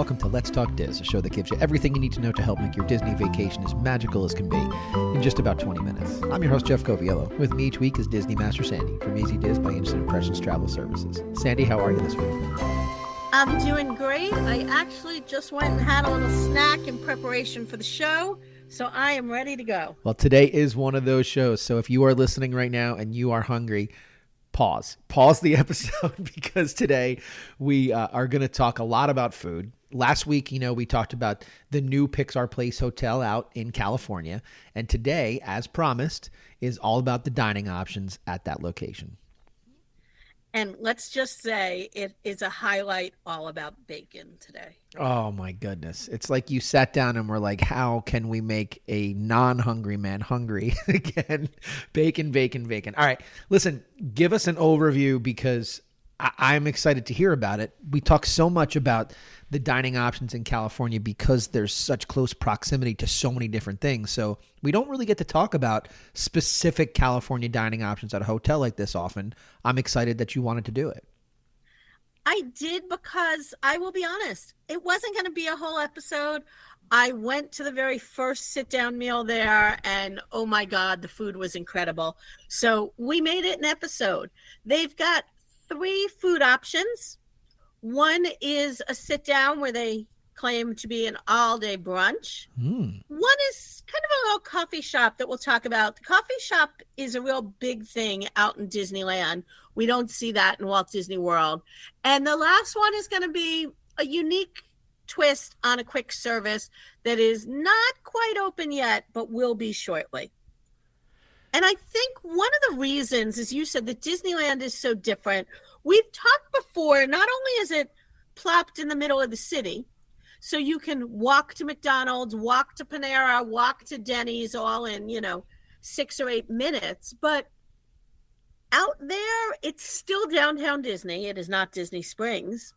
welcome to Let's Talk Diz, a show that gives you everything you need to know to help make your Disney vacation as magical as can be in just about 20 minutes. I'm your host, Jeff Coviello. With me each week is Disney Master Sandy from Easy Diz by Instant Impressions Travel Services. Sandy, how are you this week? I'm doing great. I actually just went and had a little snack in preparation for the show, so I am ready to go. Well, today is one of those shows, so if you are listening right now and you are hungry, pause the episode because today we are going to talk a lot about food. Last week, we talked about the new Pixar Place Hotel out in California. And today, as promised, is all about the dining options at that location. And let's just say it is a highlight all about bacon today. Oh, my goodness. It's like you sat down and were like, how can we make a non-hungry man hungry again? Bacon, bacon, bacon. All right. Listen, give us an overview because I'm excited to hear about it. We talk so much about the dining options in California because there's such close proximity to so many different things. So we don't really get to talk about specific California dining options at a hotel like this often. I'm excited that you wanted to do it. I did because I will be honest, it wasn't going to be a whole episode. I went to the very first sit-down meal there and oh my God, the food was incredible. So we made it an episode. They've got 3 food options. One is a sit down where they claim to be an all-day brunch. One is kind of a little coffee shop that we'll talk about. The coffee shop is a real big thing out in Disneyland. We don't see that in Walt Disney World. And the last one is going to be a unique twist on a quick service that is not quite open yet, but will be shortly. And I think one of the reasons, as you said, that Disneyland is so different, we've talked before, not only is it plopped in the middle of the city, so you can walk to McDonald's, walk to Panera, walk to Denny's all in, 6 or 8 minutes, but out there, it's still downtown Disney. It is not Disney Springs.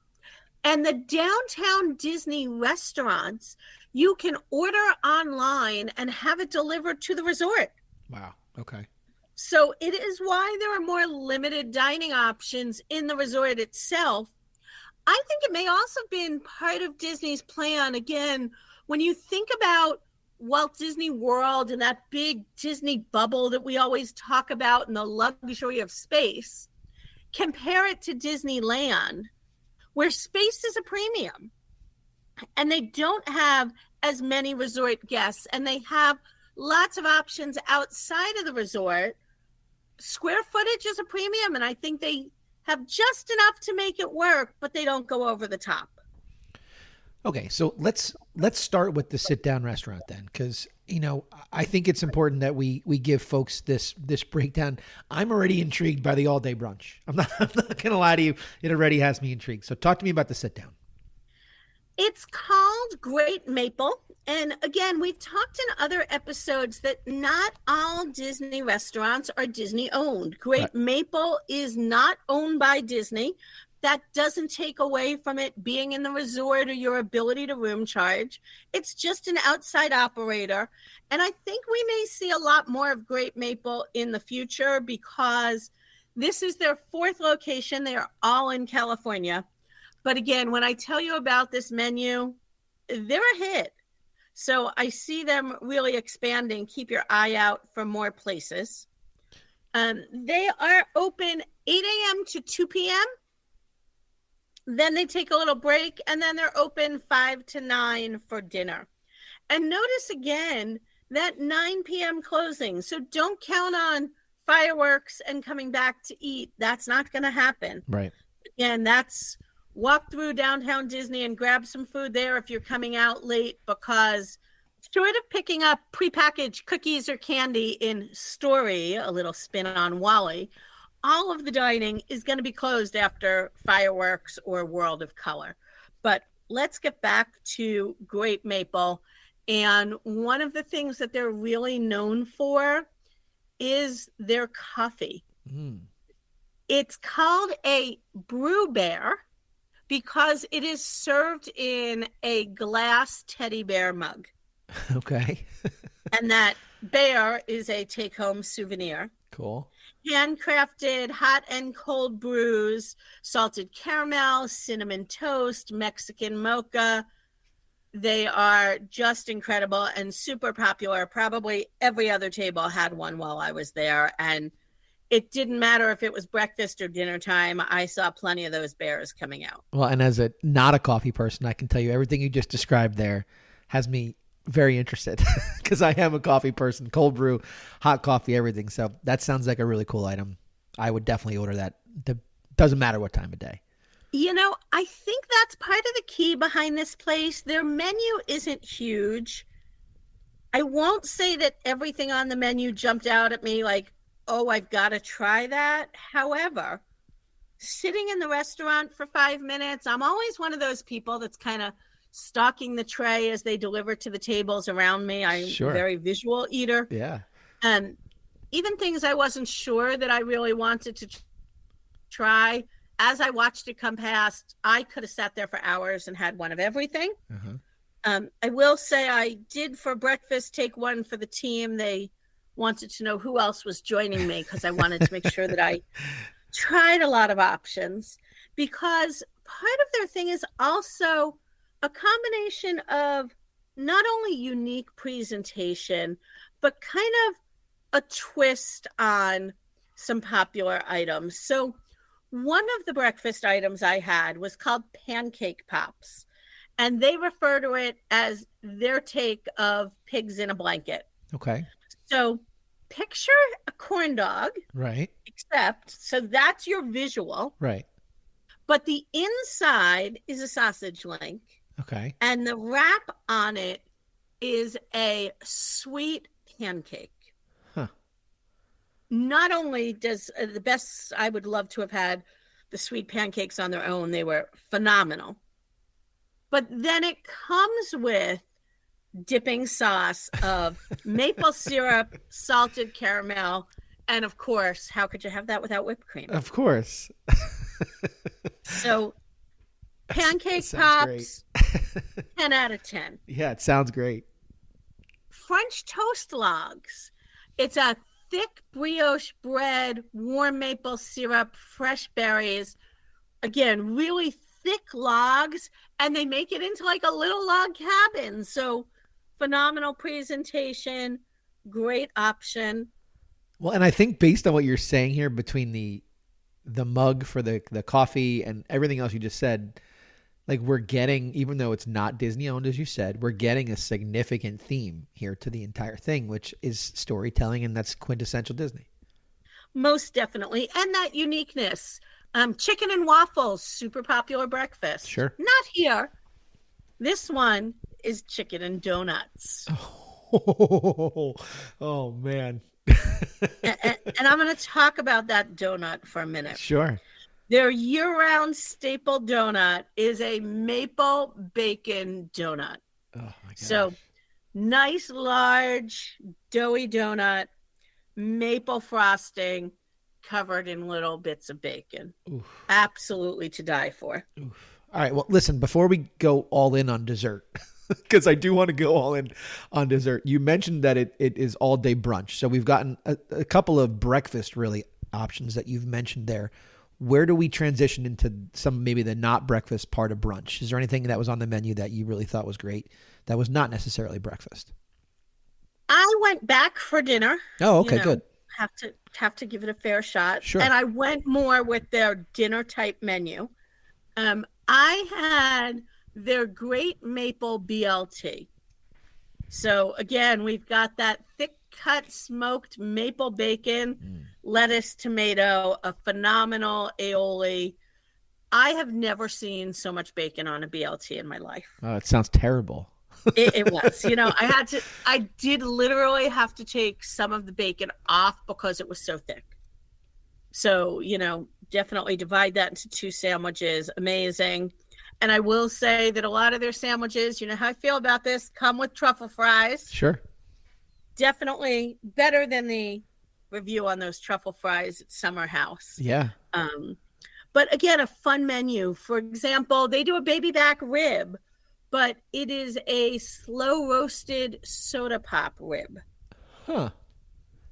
And the downtown Disney restaurants, you can order online and have it delivered to the resort. Wow. Okay. So it is why there are more limited dining options in the resort itself. I think it may also have been part of Disney's plan. Again, when you think about Walt Disney World and that big Disney bubble that we always talk about and the luxury of space, compare it to Disneyland, where space is a premium. And they don't have as many resort guests, and they have lots of options outside of the resort. Square footage is a premium, and I think they have just enough to make it work, but they don't go over the top. Okay, so let's start with the sit-down restaurant then, because I think it's important that we give folks this breakdown. I'm already intrigued by the all-day brunch. I'm not going to lie to you; it already has me intrigued. So talk to me about the sit-down. It's called Great Maple. And again, we've talked in other episodes that not all Disney restaurants are Disney owned. Great Maple is not owned by Disney. That doesn't take away from it being in the resort or your ability to room charge. It's just an outside operator. And I think we may see a lot more of Great Maple in the future because this is their 4th location. They are all in California. But again, when I tell you about this menu, they're a hit. So I see them really expanding. Keep your eye out for more places. They are open 8 a.m. to 2 p.m. Then they take a little break, and then they're open 5 to 9 for dinner. And notice again that 9 p.m. closing. So don't count on fireworks and coming back to eat. That's not going to happen. Right. Again, that's walk through downtown Disney and grab some food there if you're coming out late, because short of picking up prepackaged cookies or candy in Story, a little spin on Wally, all of the dining is going to be closed after fireworks or World of Color. But let's get back to Great Maple. And one of the things that they're really known for is their coffee. It's called a brew bear because it is served in a glass teddy bear mug. Okay. And that bear is a take-home souvenir. Cool. Handcrafted hot and cold brews, salted caramel, cinnamon toast, Mexican mocha, They are just incredible and super popular. Probably every other table had one while I was there. And it didn't matter if it was breakfast or dinner time. I saw plenty of those bears coming out. Well, and as not a coffee person, I can tell you everything you just described there has me very interested because I am a coffee person, cold brew, hot coffee, everything. So that sounds like a really cool item. I would definitely order that. Doesn't matter what time of day. I think that's part of the key behind this place. Their menu isn't huge. I won't say that everything on the menu jumped out at me like, oh, I've got to try that. However, sitting in the restaurant for 5 minutes, I'm always one of those people that's kind of stalking the tray as they deliver to the tables around me. I'm a very visual eater. Yeah. And even things I wasn't sure that I really wanted to try, as I watched it come past, I could have sat there for hours and had one of everything. I will say I did for breakfast take one for the team. They wanted to know who else was joining me because I wanted to make sure that I tried a lot of options, because part of their thing is also a combination of not only unique presentation, but kind of a twist on some popular items. So one of the breakfast items I had was called pancake pops, and they refer to it as their take of pigs in a blanket. Okay. So picture a corn dog. Right. So that's your visual. Right. But the inside is a sausage link. Okay. And the wrap on it is a sweet pancake. Huh. Not only does the best, I would love to have had the sweet pancakes on their own. They were phenomenal. But then it comes with dipping sauce of maple syrup, salted caramel, and of course, how could you have that without whipped cream? Of course. So pancake pops, 10 out of 10. Yeah, it sounds great. French toast logs. It's a thick brioche bread, warm maple syrup, fresh berries. Again, really thick logs, and they make it into like a little log cabin. So phenomenal presentation, great option. Well, and I think based on what you're saying here, between the mug for the coffee and everything else you just said, like we're getting, even though it's not Disney owned, as you said, we're getting a significant theme here to the entire thing, which is storytelling, and that's quintessential Disney. Most definitely. And that uniqueness. Chicken and waffles, super popular breakfast. Sure. Not here. This one is chicken and donuts. Oh man. and I'm going to talk about that donut for a minute. Sure. Their year-round staple donut is a maple bacon donut. Oh my gosh. So nice, large, doughy donut, maple frosting, covered in little bits of bacon. Oof. Absolutely to die for. Oof. All right. Well, listen, before we go all in on dessert, because I do want to go all in on dessert, you mentioned that it is all day brunch. So we've gotten a couple of breakfast really options that you've mentioned there. Where do we transition into some, maybe the not breakfast part of brunch? Is there anything that was on the menu that you really thought was great that was not necessarily breakfast? I went back for dinner. Oh, okay, good. Have to give it a fair shot. Sure. And I went more with their dinner type menu. I had their great maple BLT. So again, we've got that thick cut smoked maple bacon, lettuce, tomato, a phenomenal aioli. I have never seen so much bacon on a BLT in my life. Oh, it sounds terrible. It was, I did literally have to take some of the bacon off because it was so thick. So, definitely divide that into 2 sandwiches. Amazing. And I will say that a lot of their sandwiches, you know how I feel about this, come with truffle fries. Sure. Definitely better than the review on those truffle fries at Summer House. Yeah. But again, a fun menu. For example, they do a baby back rib, but it is a slow roasted soda pop rib. Huh.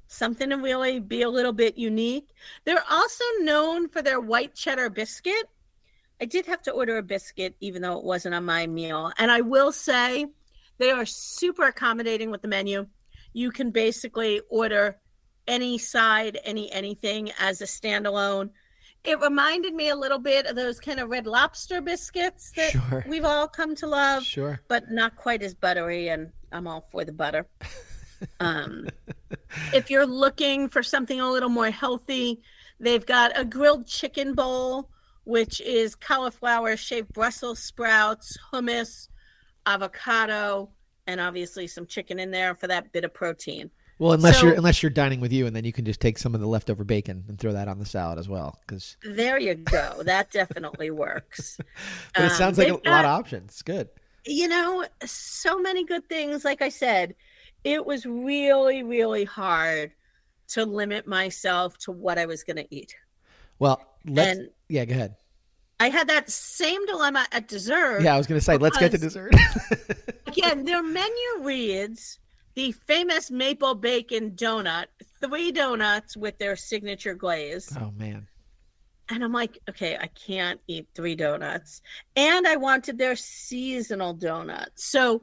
Something to really be a little bit unique. They're also known for their white cheddar biscuit. I did have to order a biscuit, even though it wasn't on my meal. And I will say they are super accommodating with the menu. You can basically order any side, anything as a standalone. It reminded me a little bit of those kind of Red Lobster biscuits that Sure. we've all come to love, Sure. but not quite as buttery, and I'm all for the butter. If you're looking for something a little more healthy, they've got a grilled chicken bowl, which is cauliflower shaved Brussels sprouts, hummus, avocado, and obviously some chicken in there for that bit of protein. Well, unless you're dining with you, and then you can just take some of the leftover bacon and throw that on the salad as well. Because there you go, that definitely works. But it sounds like a lot of options. Good. So many good things. Like I said, it was really, really hard to limit myself to what I was going to eat. Well, go ahead. I had that same dilemma at dessert. Yeah, I was going to say, let's get to dessert. Again, their menu reads the famous maple bacon donut, 3 donuts with their signature glaze. Oh, man. And I'm like, okay, I can't eat 3 donuts. And I wanted their seasonal donut. So,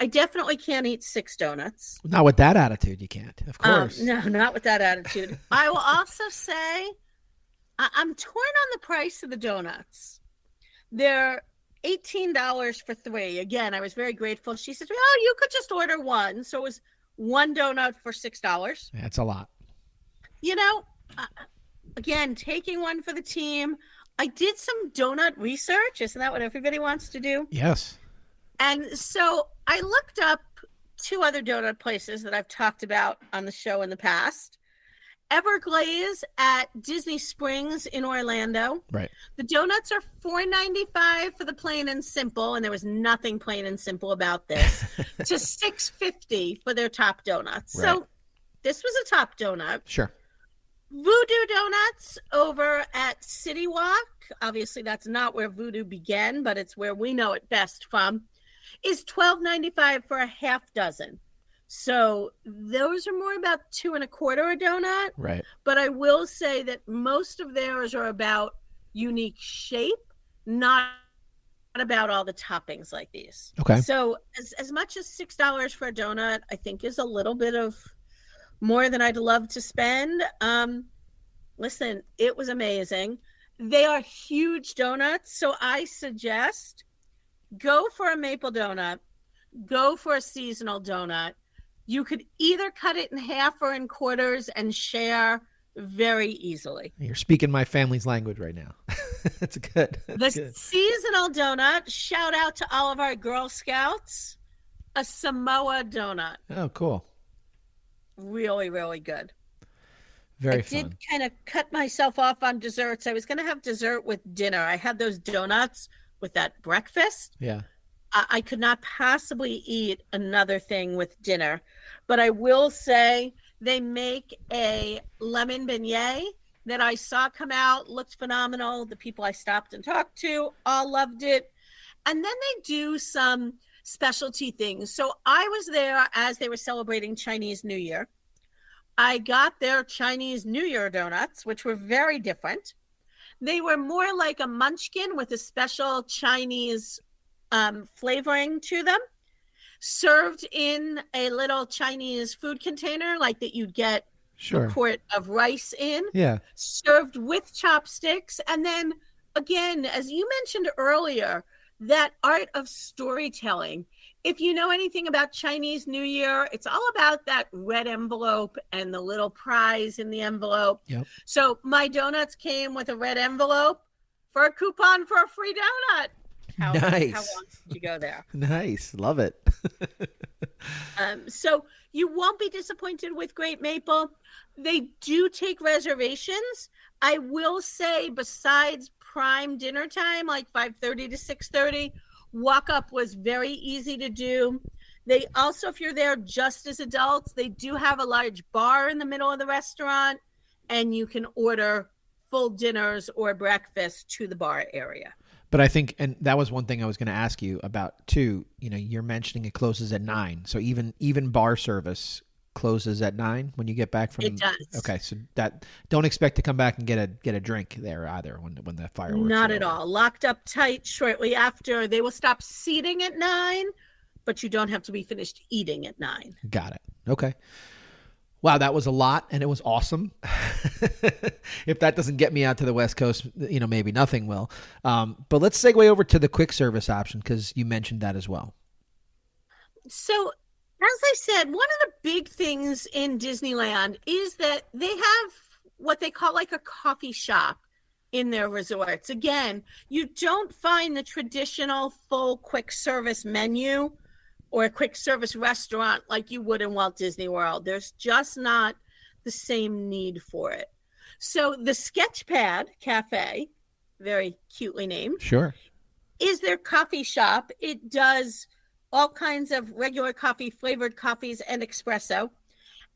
I definitely can't eat 6 donuts. Not with that attitude, you can't, of course. No, not with that attitude. I will also say I'm torn on the price of the donuts. They're $18 for 3. Again, I was very grateful. She said, "Oh, you could just order one." So it was 1 donut for $6. That's a lot. Again, taking one for the team. I did some donut research. Isn't that what everybody wants to do? Yes. And so I looked up 2 other donut places that I've talked about on the show in the past. Everglaze at Disney Springs in Orlando. Right. The donuts are $4.95 for the plain and simple, and there was nothing plain and simple about this, to $6.50 for their top donuts. Right. So this was a top donut. Sure. Voodoo Donuts over at City Walk. Obviously, that's not where Voodoo began, but it's where we know it best from. Is $12.95 for a half dozen. So those are more about $2.25 a donut. Right. But I will say that most of theirs are about unique shape, not about all the toppings like these. Okay. So as much as $6 for a donut, I think is a little bit of more than I'd love to spend. Listen, it was amazing. They are huge donuts, so I suggest go for a maple donut, go for a seasonal donut. You could either cut it in half or in quarters and share very easily. You're speaking my family's language right now. That's good. That's good. Seasonal donut, shout out to all of our Girl Scouts, a Samoa donut. Oh, cool. Really, really good. Very I fun. did kind of cut myself off on desserts. I was going to have dessert with dinner. I had those donuts with that breakfast. Yeah. I could not possibly eat another thing with dinner. But I will say they make a lemon beignet that I saw come out, looked phenomenal. The people I stopped and talked to all loved it. And then they do some specialty things. So I was there as they were celebrating Chinese New Year. I got their Chinese New Year donuts, which were very different. They were more like a munchkin with a special Chinese flavoring to them, served in a little Chinese food container like that you'd get a quart of rice in. Yeah. Served with chopsticks. And then again, as you mentioned earlier, that art of storytelling. If you know anything about Chinese New Year, it's all about that red envelope and the little prize in the envelope. Yep. So my donuts came with a red envelope for a coupon for a free donut. Nice. How long did you go there? Nice. Love it. So you won't be disappointed with Great Maple. They do take reservations. I will say, besides prime dinner time, like 5:30 to 6:30, walk up was very easy to do. They also, if you're there just as adults, they do have a large bar in the middle of the restaurant, and you can order full dinners or breakfast to the bar area. But I think, and that was one thing I was going to ask you about too. You're mentioning it closes at 9, so even bar service closes at 9 when you get back It from. does. Okay, so that don't expect to come back and get a drink there either when the fireworks Not are at over. all. Locked up tight shortly after. They will stop seating at 9, but you don't have to be finished eating at 9. Got it. Okay. Wow, that was a lot, and it was awesome. If that doesn't get me out to the West Coast, maybe nothing will. But let's segue over to the quick service option because you mentioned that as well. So, as I said, one of the big things in Disneyland is that they have what they call like a coffee shop in their resorts. Again, you don't find the traditional full quick service menu or a quick service restaurant like you would in Walt Disney World. There's just not the same need for it. So the Sketchpad Cafe, very cutely named, Sure, is their coffee shop. It does all kinds of regular coffee, flavored coffees, and espresso.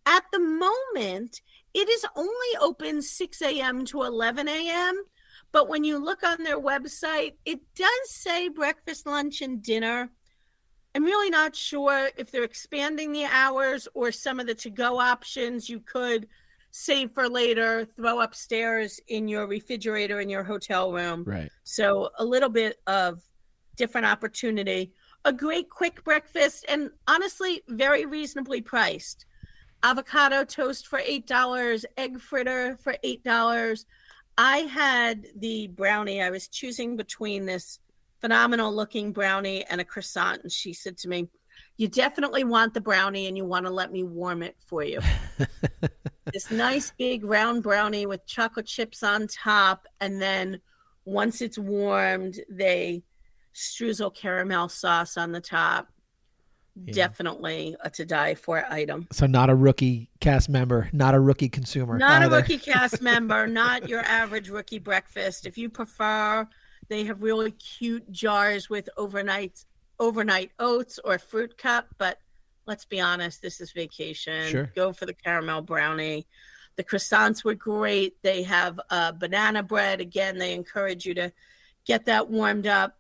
At the moment, it is only open 6 a.m. to 11 a.m., but when you look on their website, it does say breakfast, lunch, and dinner. I'm really not sure if they're expanding the hours or some of the to-go options you could save for later, throw upstairs in your refrigerator in your hotel room. right. So a little bit of different opportunity. A great quick breakfast, and honestly, very reasonably priced. Avocado toast for $8, egg fritter for $8. I had the brownie. I was choosing between this phenomenal looking brownie and a croissant. And she said to me, "You definitely want the brownie and you want to let me warm it for you." This nice big round brownie with chocolate chips on top. And then once it's warmed, they streusel caramel sauce on the top. Yeah. Definitely a to die for item. So not a rookie cast member, not a rookie consumer. Not either. A rookie cast member, not your average rookie breakfast. If you prefer, they have really cute jars with overnight oats or fruit cup, but let's be honest, this is vacation. Sure. Go for the caramel brownie. The croissants were great. They have banana bread. Again, they encourage you to get that warmed up.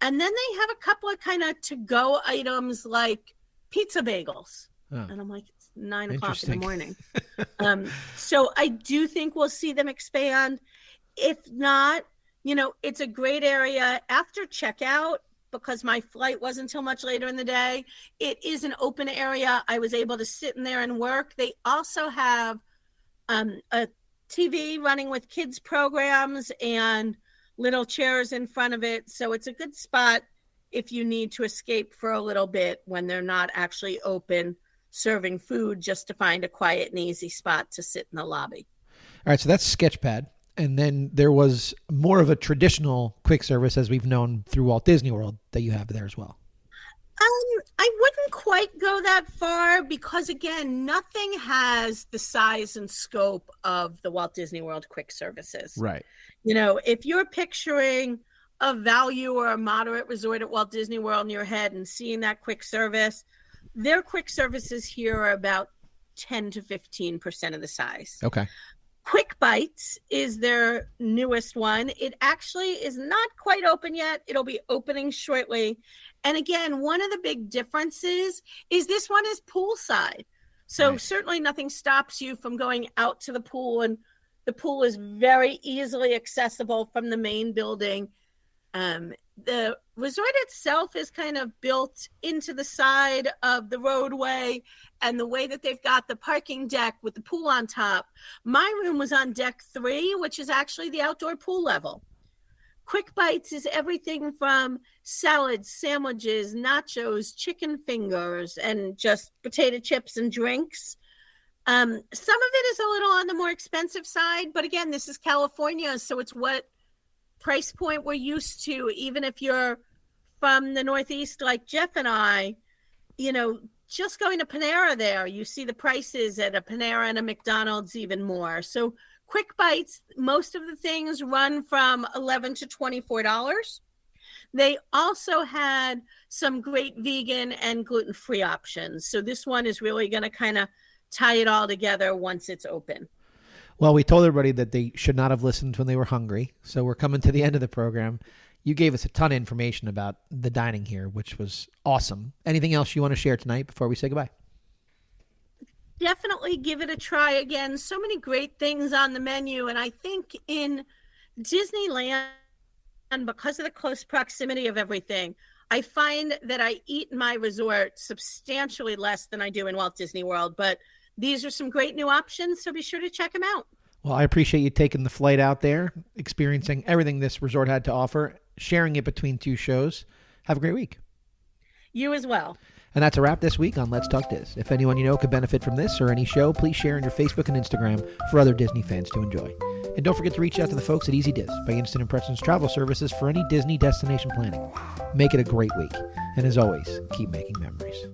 And then they have a couple of kind of to-go items like pizza bagels. Oh. And I'm like, it's 9 o'clock in the morning. So I do think we'll see them expand. If not, it's a great area after checkout because my flight wasn't until much later in the day. It is an open area. I was able to sit in there and work. They also have a TV running with kids programs and little chairs in front of it. So it's a good spot if you need to escape for a little bit when they're not actually open serving food, just to find a quiet and easy spot to sit in the lobby. All right. So that's Sketchpad. And then there was more of a traditional quick service as we've known through Walt Disney World that you have there as well. I wouldn't quite go that far because, again, nothing has the size and scope of the Walt Disney World quick services. Right. If you're picturing a value or a moderate resort at Walt Disney World in your head and seeing that quick service, their quick services here are about 10 to 15% of the size. Okay. Quick Bites is their newest one. It actually is not quite open yet. It'll be opening shortly. And again, one of the big differences is this one is poolside. So right. Certainly nothing stops you from going out to the pool, and the pool is very easily accessible from the main building. The resort itself is kind of built into the side of the roadway, and the way that they've got the parking deck with the pool on top. My room was on deck 3, which is actually the outdoor pool level. Quick Bites is everything from salads, sandwiches, nachos, chicken fingers, and just potato chips and drinks. Some of it is a little on the more expensive side, but again, this is California, so it's what price point we're used to. Even if you're from the Northeast like Jeff and I, just going to Panera there, you see the prices at a Panera and a McDonald's even more. So Quick Bites, most of the things run from $11 to $24. They also had some great vegan and gluten-free options. So this one is really going to kind of tie it all together once it's open. Well, we told everybody that they should not have listened when they were hungry. So we're coming to the end of the program. You gave us a ton of information about the dining here, which was awesome. Anything else you want to share tonight before we say goodbye? definitely give it a try again. So many great things on the menu. And I think in Disneyland, because of the close proximity of everything, I find that I eat in my resort substantially less than I do in Walt Disney World. But these are some great new options, so be sure to check them out. Well, I appreciate you taking the flight out there, experiencing everything this resort had to offer, sharing it between two shows. Have a great week. You as well. And that's a wrap this week on Let's Talk Diz. If anyone you know could benefit from this or any show, please share on your Facebook and Instagram for other Disney fans to enjoy. And don't forget to reach out to the folks at Easy Diz by Instant Impressions Travel Services for any Disney destination planning. Make it a great week. And as always, keep making memories.